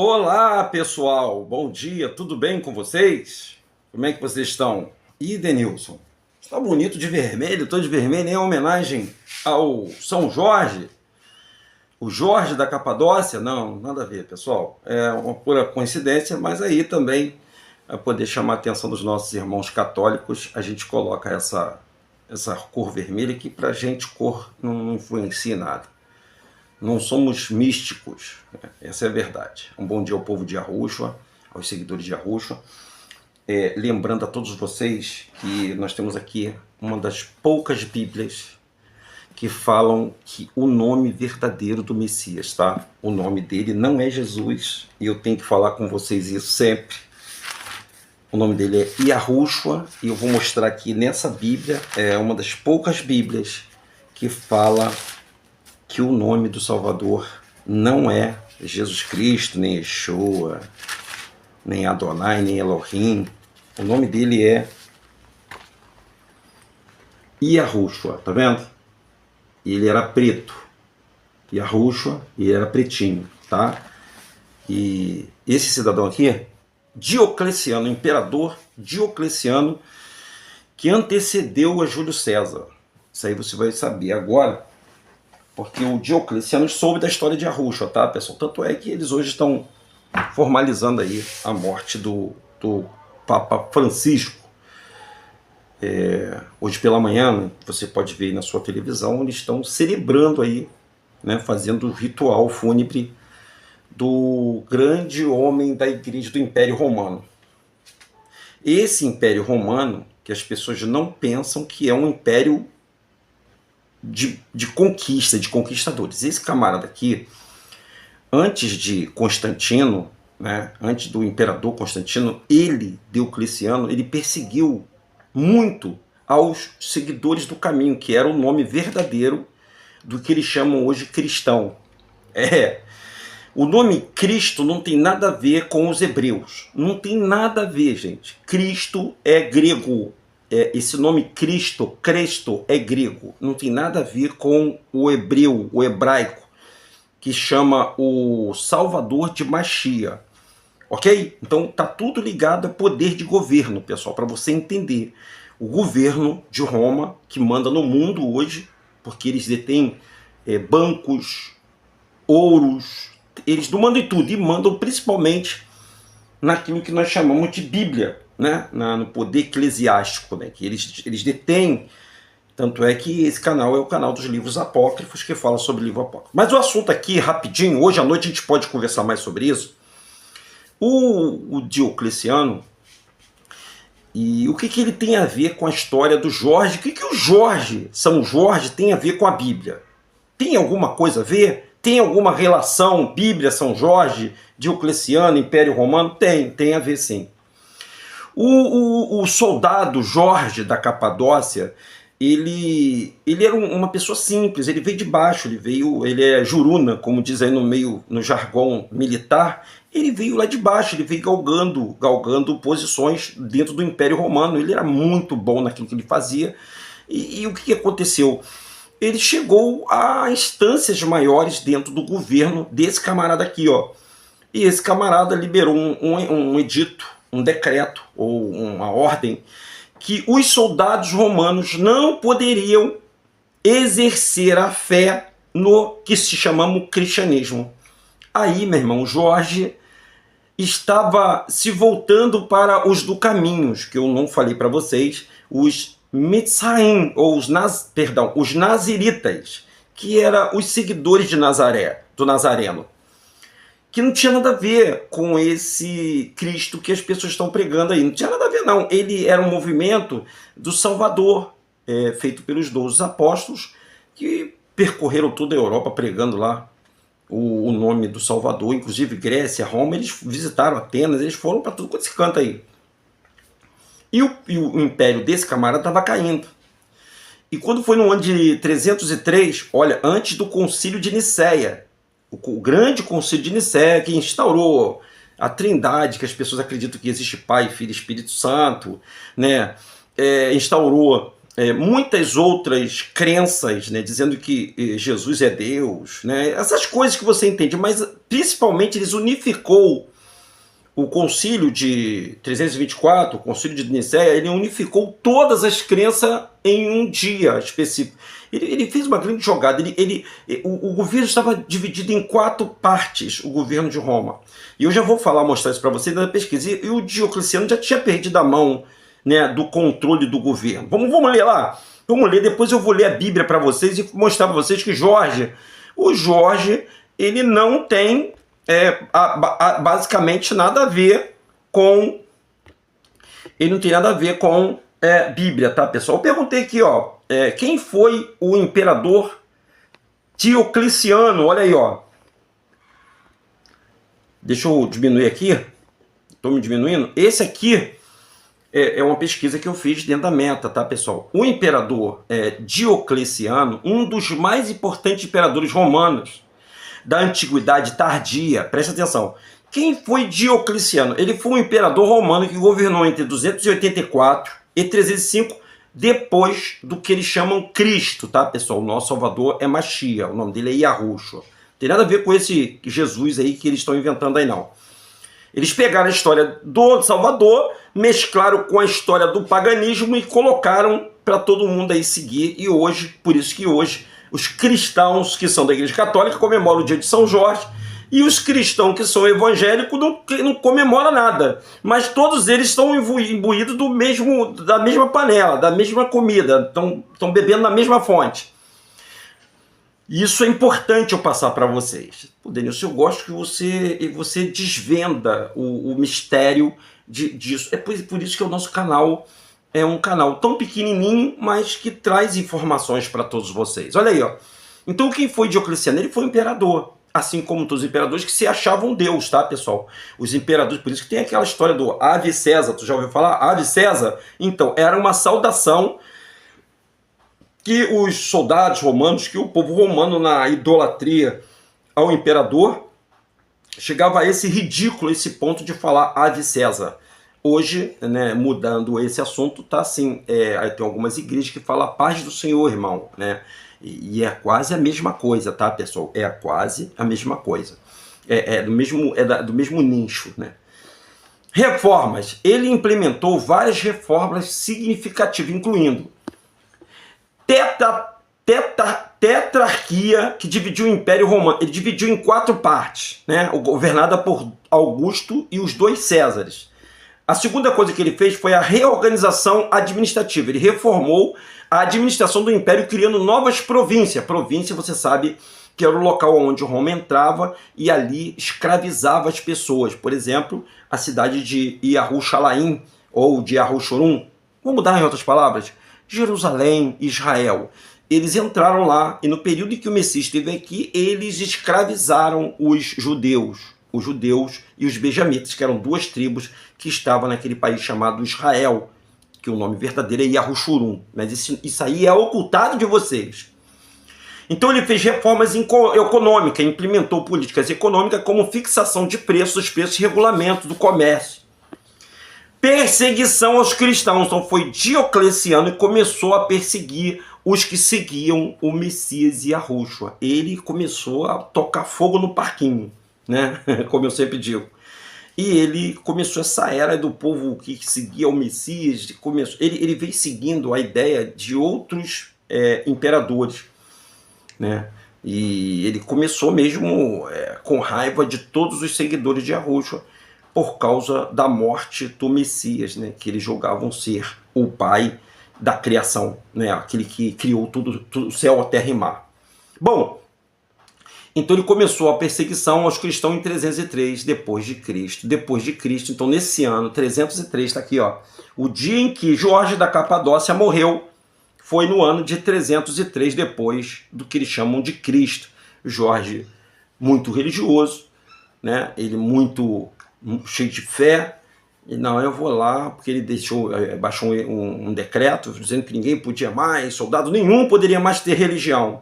Olá, pessoal! Bom dia, tudo bem com vocês? Como é que vocês estão? Ih, Denilson, está bonito de vermelho, estou de vermelho em homenagem ao São Jorge, o Jorge da Capadócia? Não, nada a ver, pessoal. É uma pura coincidência, mas aí também, para poder chamar a atenção dos nossos irmãos católicos, a gente coloca essa cor vermelha que para a gente cor não influencia em nada. Não somos místicos, essa é a verdade. Um bom dia ao povo de Arruxo, aos seguidores de Arruxo. Lembrando a todos vocês que nós temos aqui uma das poucas bíblias que falam que o nome verdadeiro do Messias, tá? O nome dele não é Jesus, e eu tenho que falar com vocês isso sempre. O nome dele é Yahushua, e eu vou mostrar aqui nessa Bíblia, é uma das poucas bíblias que fala que o nome do Salvador não é Jesus Cristo, nem Yeshua, nem Adonai, nem Elohim. O nome dele é Yahushua, tá vendo? Ele era preto. Yahushua, e ele era pretinho, tá? E esse cidadão aqui, Diocleciano, imperador Diocleciano, que antecedeu a Júlio César. Isso aí você vai saber agora, porque o Diocleciano soube da história de Arruxo, tá, pessoal? Tanto é que eles hoje estão formalizando aí a morte do Papa Francisco. Hoje pela manhã, você pode ver aí na sua televisão, eles estão celebrando aí, né, fazendo o ritual fúnebre do grande homem da igreja do Império Romano. Esse Império Romano, que as pessoas não pensam que é um império de conquista, de conquistadores. Esse camarada aqui, antes de Constantino, né, antes do imperador Constantino, Diocleciano, ele perseguiu muito aos seguidores do caminho, que era o nome verdadeiro do que eles chamam hoje cristão. O nome Cristo não tem nada a ver com os hebreus. Não tem nada a ver, gente. Cristo é grego. Esse nome Cristo é grego, não tem nada a ver com o hebreu, o hebraico, que chama o Salvador de Machia, ok? Então tá tudo ligado a poder de governo, pessoal, para você entender. O governo de Roma, que manda no mundo hoje, porque eles detêm bancos, ouros, eles não mandam em tudo, e mandam principalmente naquilo que nós chamamos de Bíblia, né? No poder eclesiástico, né? Que eles detêm. Tanto é que esse canal é o canal dos livros apócrifos, que fala sobre livro apócrifo. Mas o assunto aqui, rapidinho, hoje à noite a gente pode conversar mais sobre isso. O Diocleciano, e o que ele tem a ver com a história do Jorge? O que o Jorge, São Jorge, tem a ver com a Bíblia? Tem alguma coisa a ver? Tem alguma relação Bíblia, São Jorge, Diocleciano, Império Romano? Tem a ver sim. O soldado Jorge da Capadócia, ele era uma pessoa simples, ele veio de baixo, ele é juruna, como diz aí no jargão militar, ele veio lá de baixo, ele veio galgando posições dentro do Império Romano, ele era muito bom naquilo que ele fazia, e o que aconteceu? Ele chegou a instâncias maiores dentro do governo desse camarada aqui, ó. E esse camarada liberou um edito, um decreto ou uma ordem que os soldados romanos não poderiam exercer a fé no que se chama cristianismo. Aí, meu irmão, Jorge estava se voltando para os do caminhos, que eu não falei para vocês, os Mitzraim, ou os naziritas, que eram os seguidores de Nazaré, do Nazareno, que não tinha nada a ver com esse Cristo que as pessoas estão pregando aí. Não tinha nada a ver, não. Ele era um movimento do Salvador, feito pelos 12 apóstolos, que percorreram toda a Europa pregando lá o nome do Salvador, inclusive Grécia, Roma. Eles visitaram Atenas, eles foram para tudo quanto se canta aí. E o império desse camarada estava caindo. E quando foi no ano de 303, olha, antes do concílio de Nicéia, o grande concílio de Nicéia, que instaurou a trindade, que as pessoas acreditam que existe Pai, Filho e Espírito Santo, né? Instaurou muitas outras crenças, né, dizendo que Jesus é Deus, né, essas coisas que você entende, mas principalmente eles unificou o concílio de 324, o concílio de Nicéia, ele unificou todas as crenças em um dia específico. Ele fez uma grande jogada. O governo estava dividido em 4 partes, o governo de Roma. E eu já vou mostrar isso para vocês na pesquisa. E o Diocleciano já tinha perdido a mão, né, do controle do governo. Vamos ler lá? Vamos ler, depois eu vou ler a Bíblia para vocês e mostrar para vocês que o Jorge, ele não tem basicamente nada a ver com... Ele não tem nada a ver com Bíblia, tá, pessoal? Eu perguntei aqui, ó, quem foi o imperador Diocleciano? Olha aí, ó. Deixa eu diminuir aqui. Estou me diminuindo. Esse aqui é uma pesquisa que eu fiz dentro da Meta, tá, pessoal? O imperador Diocleciano, um dos mais importantes imperadores romanos da antiguidade tardia, presta atenção. Quem foi Diocleciano? Ele foi um imperador romano que governou entre 284 e 305 depois do que eles chamam Cristo, tá, pessoal? O nosso Salvador é Machia, o nome dele é Yahushua. Não tem nada a ver com esse Jesus aí que eles estão inventando aí, não. Eles pegaram a história do Salvador, mesclaram com a história do paganismo e colocaram para todo mundo aí seguir. E hoje, por isso que hoje, os cristãos que são da Igreja Católica comemoram o dia de São Jorge, e os cristãos que são evangélicos não comemoram nada. Mas todos eles estão imbuídos da mesma panela, da mesma comida, estão bebendo na mesma fonte. E isso é importante eu passar para vocês. Pô, Denilson, eu gosto que você desvenda o mistério disso. É por isso que o nosso canal é um canal tão pequenininho, mas que traz informações para todos vocês. Olha aí, ó. Então, quem foi Diocleciano? Ele foi um imperador, assim como todos os imperadores que se achavam Deus, tá, pessoal? Os imperadores, por isso que tem aquela história do Ave César. Tu já ouviu falar? Ave César? Então, era uma saudação que os soldados romanos, que o povo romano, na idolatria ao imperador, chegava a esse ridículo, esse ponto de falar Ave César. Hoje, né, mudando esse assunto, tá assim, aí tem algumas igrejas que falam a paz do Senhor, irmão, né? E é quase a mesma coisa, tá, pessoal? É quase a mesma coisa. Do mesmo nicho, né? Reformas. Ele implementou várias reformas significativas, incluindo tetrarquia, que dividiu o Império Romano. Ele dividiu em 4 partes, né? Governada por Augusto e os 2 Césares. A segunda coisa que ele fez foi a reorganização administrativa. Ele reformou a administração do Império, criando novas províncias. Província, você sabe, que era o local onde Roma entrava e ali escravizava as pessoas. Por exemplo, a cidade de Yahushalaim, ou de Yahushurum. Vamos mudar em outras palavras? Jerusalém, Israel. Eles entraram lá e no período em que o Messias esteve aqui, eles escravizaram os judeus e os benjamitas, que eram 2 tribos que estavam naquele país chamado Israel, que o nome verdadeiro é Yahushurum, mas isso aí é ocultado de vocês. Então ele fez reformas econômicas, implementou políticas econômicas como fixação de preços, e regulamento do comércio. Perseguição aos cristãos. Então foi Diocleciano que começou a perseguir os que seguiam o Messias e Yahushua. Ele começou a tocar fogo no parquinho, né? Como eu sempre digo. E ele começou essa era do povo que seguia o Messias. Ele veio seguindo a ideia de outros imperadores, né? E ele começou mesmo com raiva de todos os seguidores de Yahushua, por causa da morte do Messias, né? Que eles julgavam ser o pai da criação, né? Aquele que criou tudo, o céu, a terra e mar. Bom, então ele começou a perseguição aos cristãos em 303 depois de Cristo. Então nesse ano, 303, está aqui, ó, o dia em que Jorge da Capadócia morreu, foi no ano de 303 depois do que eles chamam de Cristo. Jorge, muito religioso, né? Ele muito cheio de fé. E não, eu vou lá, porque ele baixou um decreto dizendo que ninguém podia mais, soldado nenhum poderia mais ter religião,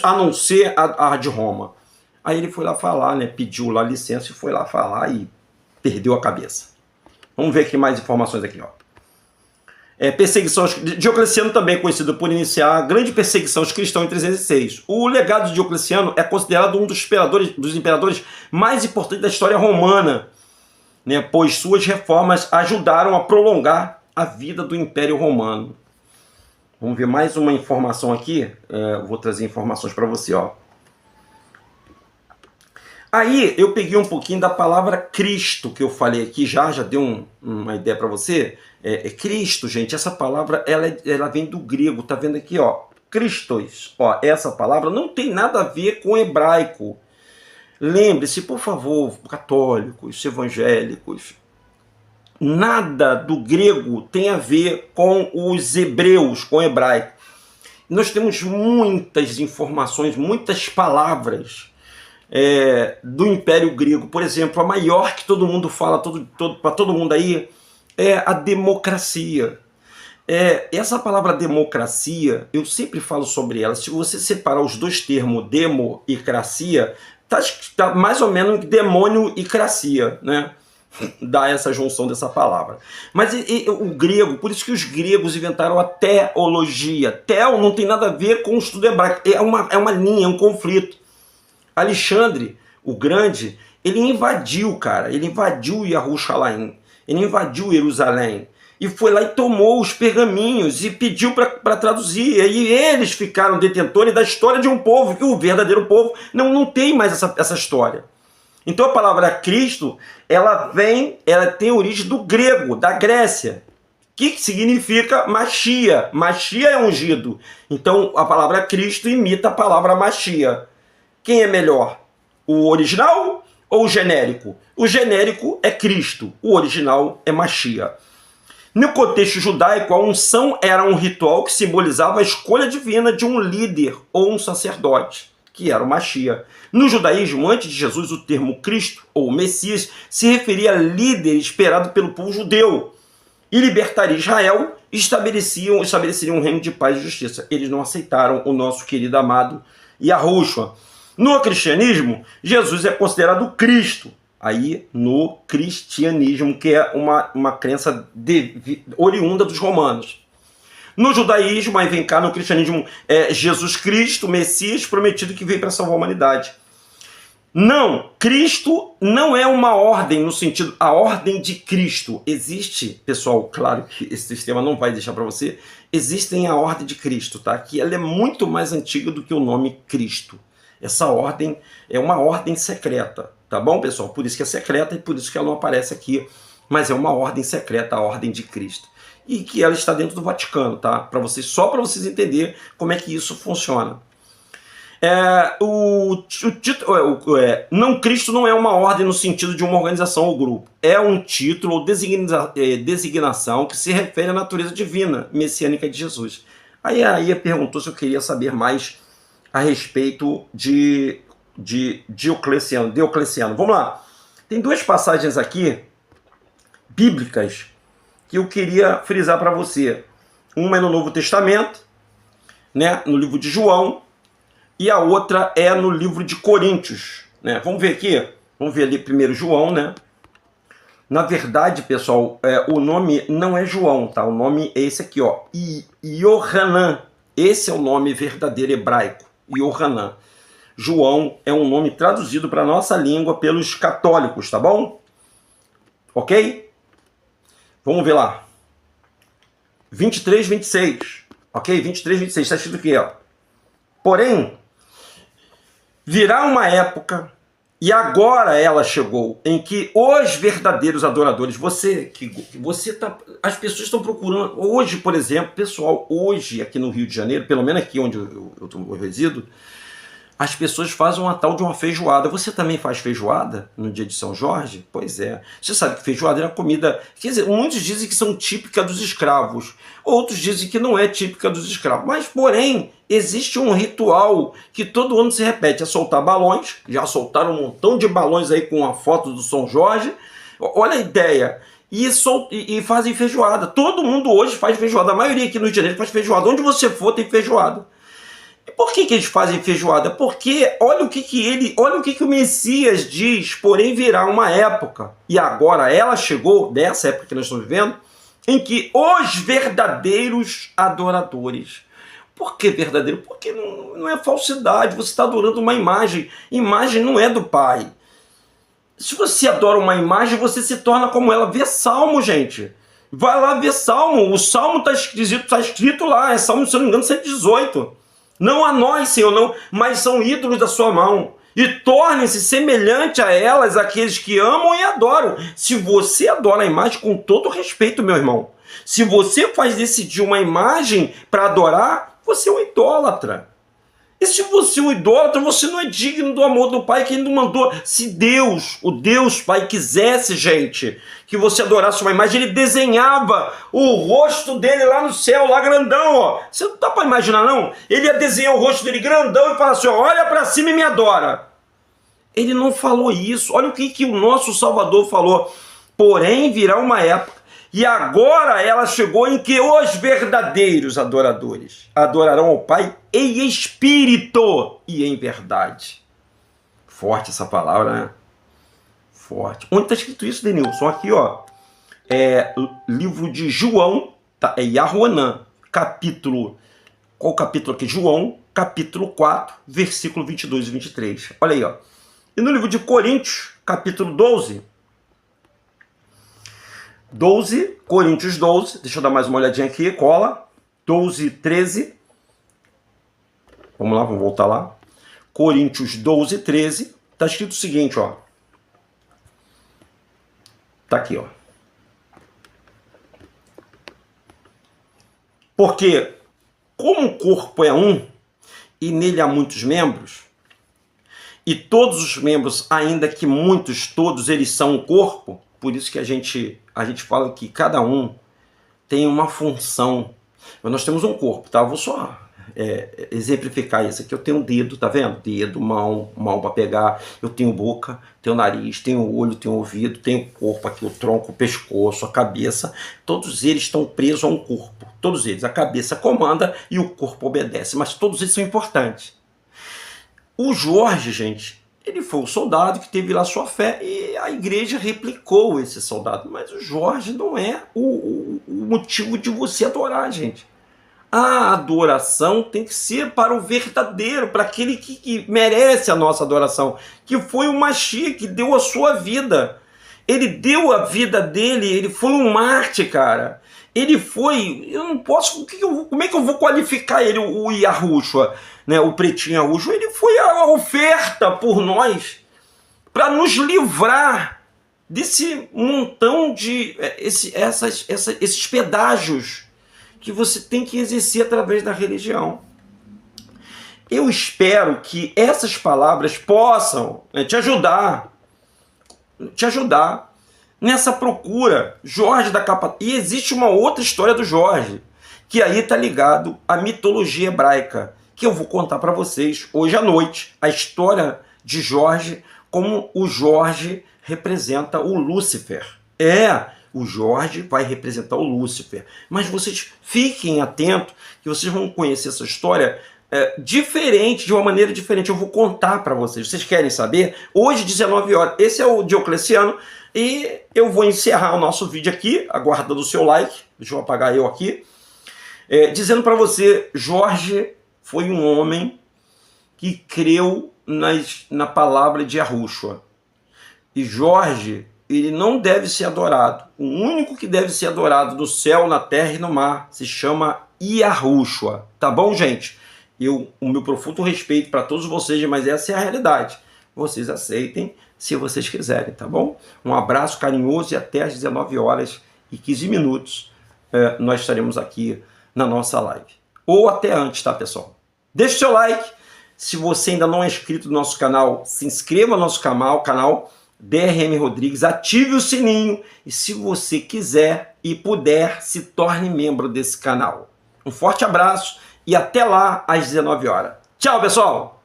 a não ser a de Roma. Aí ele foi lá falar, né, pediu lá licença e foi lá falar e perdeu a cabeça. Vamos ver aqui mais informações aqui, ó. Perseguição Diocleciano também é conhecido por iniciar a grande perseguição aos cristãos em 306. O legado de Diocleciano é considerado um dos imperadores mais importantes da história romana, né, pois suas reformas ajudaram a prolongar a vida do Império Romano. Vamos ver mais uma informação aqui. Vou trazer informações para você. Ó. Aí eu peguei um pouquinho da palavra Cristo, que eu falei aqui, já deu uma ideia para você. Cristo, gente, essa palavra ela vem do grego, tá vendo aqui, ó, Christos. Ó, essa palavra não tem nada a ver com hebraico. Lembre-se, por favor, católicos, evangélicos, nada do grego tem a ver com os hebreus, com o hebraico. Nós temos muitas informações, muitas palavras do Império Grego. Por exemplo, a maior que todo mundo fala, para todo mundo aí, é a democracia. Essa palavra democracia, eu sempre falo sobre ela. Se você separar os dois termos, demo e cracia, tá mais ou menos demônio e cracia, né? Dá essa junção dessa palavra. Mas o grego, por isso que os gregos inventaram a teologia. Teo não tem nada a ver com o estudo hebraico. É uma linha, é um conflito. Alexandre, o Grande, ele invadiu, cara. Ele invadiu Jerusalém. Ele invadiu Jerusalém. E foi lá e tomou os pergaminhos e pediu para traduzir. E eles ficaram detentores da história de um povo, que o verdadeiro povo não tem mais essa história. Então a palavra Cristo, ela tem origem do grego, da Grécia, que significa Machia. Machia é ungido. Então a palavra Cristo imita a palavra Machia. Quem é melhor? O original ou o genérico? O genérico é Cristo, o original é Machia. No contexto judaico, a unção era um ritual que simbolizava a escolha divina de um líder ou um sacerdote, que era o Machia. No judaísmo, antes de Jesus, o termo Cristo, ou Messias, se referia a líder esperado pelo povo judeu e libertaria Israel e estabeleceriam um reino de paz e justiça. Eles não aceitaram o nosso querido amado Yahushua. No cristianismo, Jesus é considerado Cristo. Aí, no cristianismo, que é uma crença oriunda dos romanos. No judaísmo, aí vem cá, no cristianismo, é Jesus Cristo, Messias, prometido que veio para salvar a humanidade. Não, Cristo não é uma ordem no sentido, a ordem de Cristo. Existe, pessoal, claro que esse sistema não vai deixar para você, existem a ordem de Cristo, tá? Que ela é muito mais antiga do que o nome Cristo. Essa ordem é uma ordem secreta, tá bom, pessoal? Por isso que é secreta e por isso que ela não aparece aqui, mas é uma ordem secreta, a ordem de Cristo. E que ela está dentro do Vaticano, tá? Só para vocês entenderem como é que isso funciona. Não, Cristo não é uma ordem no sentido de uma organização ou grupo. É um título ou designação que se refere à natureza divina, messiânica de Jesus. Aí perguntou se eu queria saber mais a respeito de Diocleciano. Vamos lá. Tem duas passagens aqui, bíblicas, que eu queria frisar para você. Uma é no Novo Testamento, né, no livro de João, e a outra é no livro de Coríntios, né? Vamos ver aqui, vamos ver ali primeiro João, né? Na verdade, pessoal, o nome não é João, tá? O nome é esse aqui, ó, Yohanan. Esse é o nome verdadeiro hebraico, Yohanan. João é um nome traduzido para a nossa língua pelos católicos, tá bom? Ok? Vamos ver lá. 23, 26. Ok? 23, 26. Está escrito aqui, ó. Porém, virá uma época, e agora ela chegou, em que os verdadeiros adoradores, as pessoas estão procurando, hoje, por exemplo, pessoal, hoje aqui no Rio de Janeiro, pelo menos aqui onde eu resido, as pessoas fazem uma tal de uma feijoada. Você também faz feijoada no dia de São Jorge? Pois é. Você sabe que feijoada é uma comida... Quer dizer, muitos dizem que são típica dos escravos. Outros dizem que não é típica dos escravos. Mas, porém, existe um ritual que todo ano se repete. É soltar balões. Já soltaram um montão de balões aí com a foto do São Jorge. Olha a ideia. E fazem feijoada. Todo mundo hoje faz feijoada. A maioria aqui no Rio de Janeiro faz feijoada. Onde você for tem feijoada. E por que eles fazem feijoada? Porque olha o que o Messias diz, porém virá uma época, e agora ela chegou, dessa época que nós estamos vivendo, em que os verdadeiros adoradores... Por que verdadeiro? Porque não é falsidade, você está adorando uma imagem. Imagem não é do Pai. Se você adora uma imagem, você se torna como ela. Vê Salmo, gente. Vai lá ver Salmo. O Salmo está escrito lá. É Salmo, se eu não me engano, 118. Não a nós, Senhor, não, mas são ídolos da sua mão. E tornem-se semelhante a elas aqueles que amam e adoram. Se você adora a imagem, com todo respeito, meu irmão, se você faz decidir uma imagem para adorar, você é um idólatra. E se você é um idólatra, você não é digno do amor do Pai que Ele não mandou. Se Deus, o Deus Pai, quisesse, gente, que você adorasse uma imagem, Ele desenhava o rosto dele lá no céu, lá grandão, ó. Você não dá para imaginar, não? Ele ia desenhar o rosto dele grandão e falar assim, ó, olha para cima e me adora. Ele não falou isso. Olha o que o nosso Salvador falou. Porém, virá uma época, e agora ela chegou, em que os verdadeiros adoradores adorarão ao Pai em espírito e em verdade. Forte essa palavra, né? Forte. Onde está escrito isso, Denilson? Aqui, ó. Livro de João, tá? É Yahuanã, capítulo... Qual o capítulo aqui? João, capítulo 4, versículo 22 e 23. Olha aí, ó. E no livro de Coríntios, capítulo 12... 12, Coríntios 12, deixa eu dar mais uma olhadinha aqui, cola, 12, 13, vamos lá, vamos voltar lá, Coríntios 12, 13, está escrito o seguinte, ó, tá aqui, ó, porque como o corpo é um, e nele há muitos membros, e todos os membros, ainda que muitos, todos eles são um corpo, por isso que a gente fala que cada um tem uma função. Mas nós temos um corpo, tá? Eu vou só exemplificar isso aqui. Eu tenho um dedo, tá vendo? Dedo, mão para pegar. Eu tenho boca, tenho nariz, tenho olho, tenho ouvido, tenho o corpo aqui, o tronco, o pescoço, a cabeça. Todos eles estão presos a um corpo. Todos eles. A cabeça comanda e o corpo obedece. Mas todos eles são importantes. O Jorge, gente... Ele foi o soldado que teve lá sua fé e a igreja replicou esse soldado. Mas o Jorge não é o motivo de você adorar, gente. A adoração tem que ser para o verdadeiro, para aquele que merece a nossa adoração, que foi o Mashiach, que deu a sua vida. Ele deu a vida dele, ele foi um mártir, cara. Ele foi, eu não posso, como é que eu vou qualificar ele, o Yahushua, né, o pretinho Yahushua? Ele foi a oferta por nós, para nos livrar desse montão de, esses pedágios que você tem que exercer através da religião. Eu espero que essas palavras possam, né, te ajudar nessa procura. Jorge da capa... E existe uma outra história do Jorge, que aí está ligado à mitologia hebraica, que eu vou contar para vocês hoje à noite, a história de Jorge, como o Jorge representa o Lúcifer. O Jorge vai representar o Lúcifer. Mas vocês fiquem atentos, que vocês vão conhecer essa história diferente, de uma maneira diferente. Eu vou contar para vocês. Vocês querem saber? Hoje, 19 horas. Esse é o Diocleciano. E eu vou encerrar o nosso vídeo aqui, aguardando o seu like. Deixa eu apagar eu aqui. Dizendo para você, Jorge foi um homem que creu na palavra de Yahushua. E Jorge, ele não deve ser adorado. O único que deve ser adorado no céu, na terra e no mar se chama Yahushua. Tá bom, gente? O meu profundo respeito para todos vocês, mas essa é a realidade. Vocês aceitem se vocês quiserem, tá bom? Um abraço carinhoso e até às 19 horas e 15 minutos nós estaremos aqui na nossa live. Ou até antes, tá, pessoal? Deixe seu like. Se você ainda não é inscrito no nosso canal, se inscreva no nosso canal DRM Rodrigues, ative o sininho e, se você quiser e puder, se torne membro desse canal. Um forte abraço e até lá às 19 horas. Tchau, pessoal!